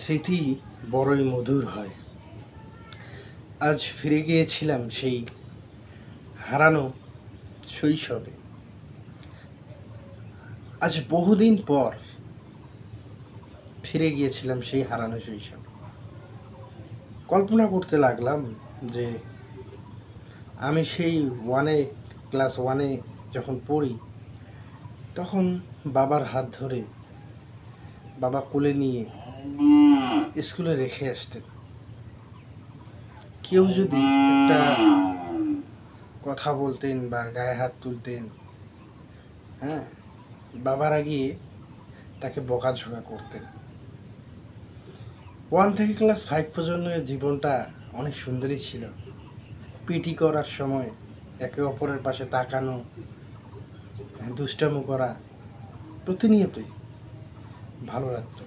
স্মৃতি বড়ই মধুর হয়। আজ ফিরে গিয়েছিলাম সেই হারানো শৈশবে। আজ বহুদিন পর ফিরে গিয়েছিলাম সেই হারানো শৈশবে। কল্পনা করতে লাগলাম যে আমি সেই ক্লাস ওয়ানে যখন পড়ি, তখন বাবার হাত ধরে বাবা কোলে নিয়ে স্কুলে রেখে আসতেন। কেউ যদি একটা কথা বলতেন বা গায়ে হাত তুলতেন, হ্যাঁ, বাবারা গিয়ে তাকে বকাঝকা করতেন। 1 থেকে ক্লাস 5 পর্যন্ত জীবনটা অনেক সুন্দরই ছিল। পিটি করার সময় একে অপরের পাশে তাকানো, দুষ্টামো করা প্রতিনিয়তই ভালো লাগতো।